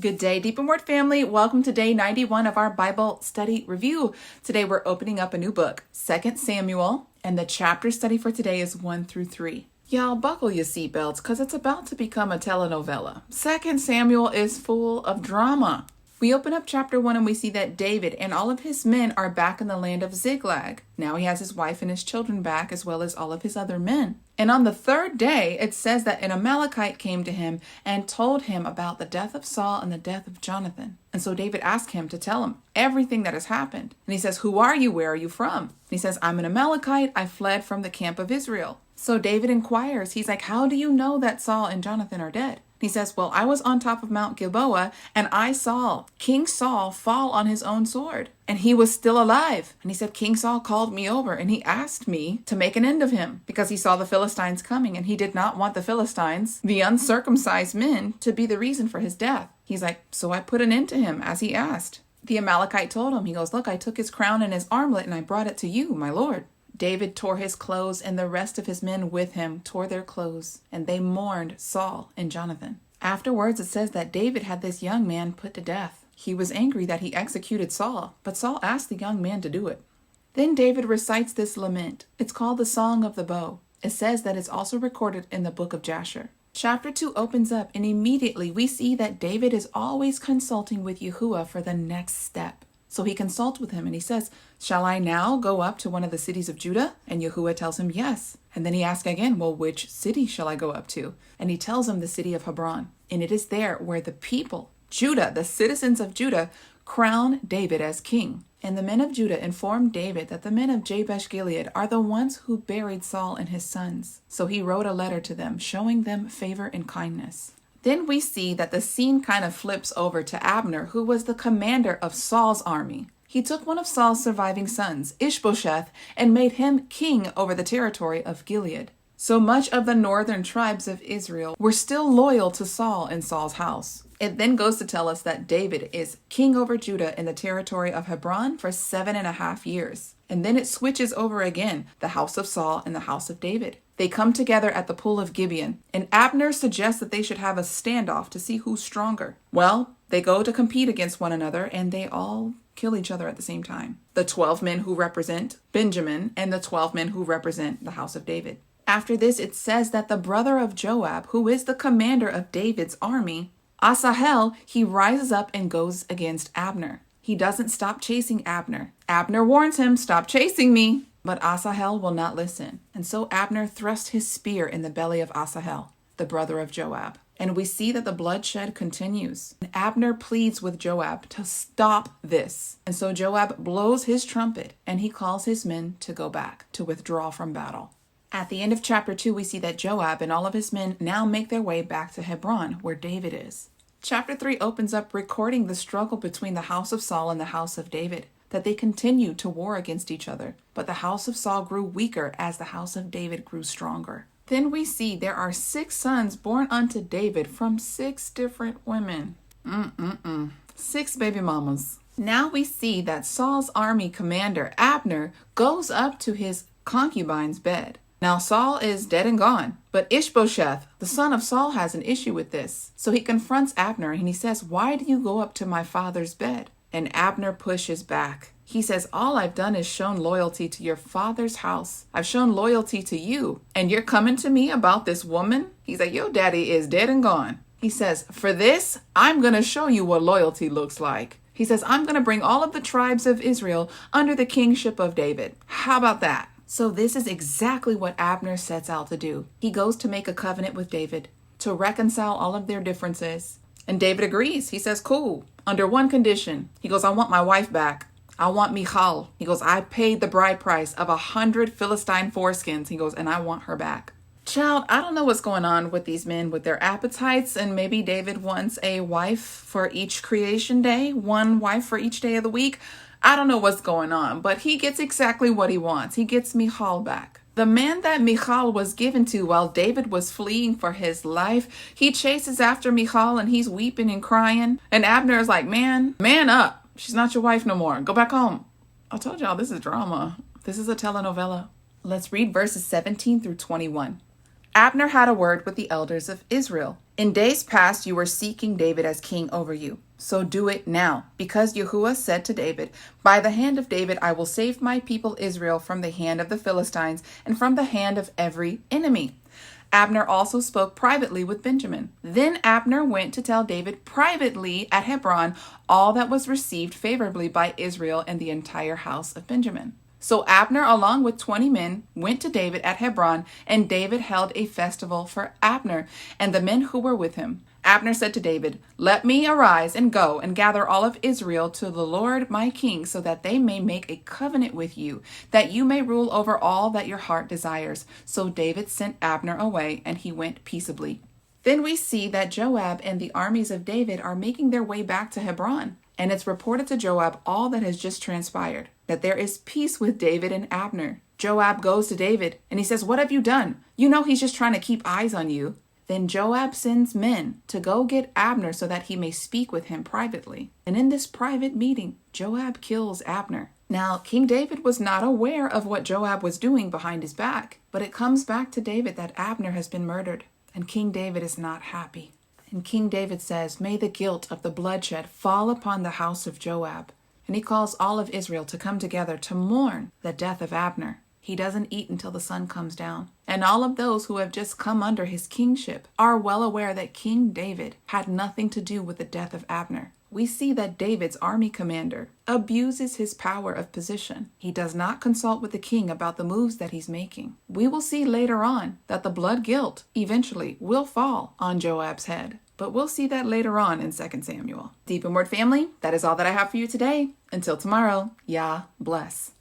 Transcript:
Good day, Deep in Word family. Welcome to day 91 of our Bible study review. Today we're opening up a new book, 2 Samuel, and the chapter study for today is 1 through 3. Y'all buckle your seatbelts because it's about to become a telenovela. 2 Samuel is full of drama. We open up chapter 1 and we see that David and all of his men are back in the land of Ziklag. Now he has his wife and his children back as well as all of his other men. And on the third day, it says that an Amalekite came to him and told him about the death of Saul and the death of Jonathan. And so David asked him to tell him everything that has happened. And he says, "Who are you? Where are you from?" And he says, "I'm an Amalekite. I fled from the camp of Israel." So David inquires, he's like, "How do you know that Saul and Jonathan are dead?" He says, "Well, I was on top of Mount Gilboa and I saw King Saul fall on his own sword and he was still alive." And he said, "King Saul called me over and he asked me to make an end of him because he saw the Philistines coming and he did not want the Philistines, the uncircumcised men, to be the reason for his death." He's like, "So I put an end to him as he asked." The Amalekite told him, he goes, "Look, I took his crown and his armlet and I brought it to you, my lord." David tore his clothes and the rest of his men with him tore their clothes, and they mourned Saul and Jonathan. Afterwards, it says that David had this young man put to death. He was angry that he executed Saul, but Saul asked the young man to do it. Then David recites this lament. It's called the Song of the Bow. It says that it's also recorded in the book of Jasher. Chapter 2 opens up, and immediately we see that David is always consulting with Yahuwah for the next step. So he consults with him and he says, "Shall I now go up to one of the cities of Judah?" And Yahuwah tells him yes. And then he asks again, "Well, which city shall I go up to?" And he tells him the city of Hebron. And it is there where the people, Judah, the citizens of Judah, crown David as king. And the men of Judah informed David that the men of Jabesh Gilead are the ones who buried Saul and his sons. So he wrote a letter to them, showing them favor and kindness. Then we see that the scene kind of flips over to Abner, who was the commander of Saul's army. He took one of Saul's surviving sons, Ishbosheth, and made him king over the territory of Gilead. So much of the northern tribes of Israel were still loyal to Saul and Saul's house. It then goes to tell us that David is king over Judah in the territory of Hebron for 7.5 years. And then it switches over again, the house of Saul and the house of David. They come together at the pool of Gibeon, and Abner suggests that they should have a standoff to see who's stronger. Well, they go to compete against one another, and they all kill each other at the same time. The 12 men who represent Benjamin and the 12 men who represent the house of David. After this, it says that the brother of Joab, who is the commander of David's army, Asahel, he rises up and goes against Abner. He doesn't stop chasing Abner. Abner warns him, "Stop chasing me." But Asahel will not listen. And so Abner thrusts his spear in the belly of Asahel, the brother of Joab. And we see that the bloodshed continues. And Abner pleads with Joab to stop this. And so Joab blows his trumpet and he calls his men to go back, to withdraw from battle. At the end of chapter 2, we see that Joab and all of his men now make their way back to Hebron, where David is. Chapter 3 opens up recording the struggle between the house of Saul and the house of David, that they continued to war against each other. But the house of Saul grew weaker as the house of David grew stronger. Then we see there are 6 sons born unto David from 6 different women. 6 baby mamas. Now we see that Saul's army commander, Abner, goes up to his concubine's bed. Now Saul is dead and gone, but Ishbosheth, the son of Saul, has an issue with this. So he confronts Abner and he says, "Why do you go up to my father's bed?" And Abner pushes back. He says, "All I've done is shown loyalty to your father's house. I've shown loyalty to you. And you're coming to me about this woman?" He's like, "Your daddy is dead and gone." He says, "For this, I'm going to show you what loyalty looks like." He says, "I'm going to bring all of the tribes of Israel under the kingship of David." How about that? So this is exactly what Abner sets out to do. He goes to make a covenant with David to reconcile all of their differences. And David agrees. He says, "Cool, under one condition." He goes, "I want my wife back. I want Michal." He goes, "I paid the bride price of 100 Philistine foreskins." He goes, "And I want her back." Child, I don't know what's going on with these men with their appetites, and maybe David wants a wife for each creation day, one wife for each day of the week. I don't know what's going on, but he gets exactly what he wants. He gets Michal back. The man that Michal was given to while David was fleeing for his life, he chases after Michal and he's weeping and crying. And Abner is like, man up. She's not your wife no more. Go back home. I told y'all this is drama. This is a telenovela. Let's read verses 17 through 21. Abner had a word with the elders of Israel. In days past you were seeking David as king over you. So do it now, because Yahuwah said to David, by the hand of David I will save my people Israel from the hand of the Philistines and from the hand of every enemy. Abner also spoke privately with Benjamin. Then Abner went to tell David privately at Hebron all that was received favorably by Israel and the entire house of Benjamin. So Abner, along with 20 men, went to David at Hebron, and David held a festival for Abner and the men who were with him. Abner said to David, let me arise and go and gather all of Israel to the Lord my king, so that they may make a covenant with you, that you may rule over all that your heart desires. So David sent Abner away, and he went peaceably. Then we see that Joab and the armies of David are making their way back to Hebron. And it's reported to Joab all that has just transpired, that there is peace with David and Abner. Joab goes to David and he says, what have you done? You know he's just trying to keep eyes on you. Then Joab sends men to go get Abner so that he may speak with him privately. And in this private meeting, Joab kills Abner. Now, King David was not aware of what Joab was doing behind his back, but it comes back to David that Abner has been murdered, and King David is not happy. And King David says, may the guilt of the bloodshed fall upon the house of Joab. And he calls all of Israel to come together to mourn the death of Abner. He doesn't eat until the sun comes down. And all of those who have just come under his kingship are well aware that King David had nothing to do with the death of Abner. We see that David's army commander abuses his power of position. He does not consult with the king about the moves that he's making. We will see later on that the blood guilt eventually will fall on Joab's head. But we'll see that later on in 2 Samuel. Deep in Word family, that is all that I have for you today. Until tomorrow, Yah bless.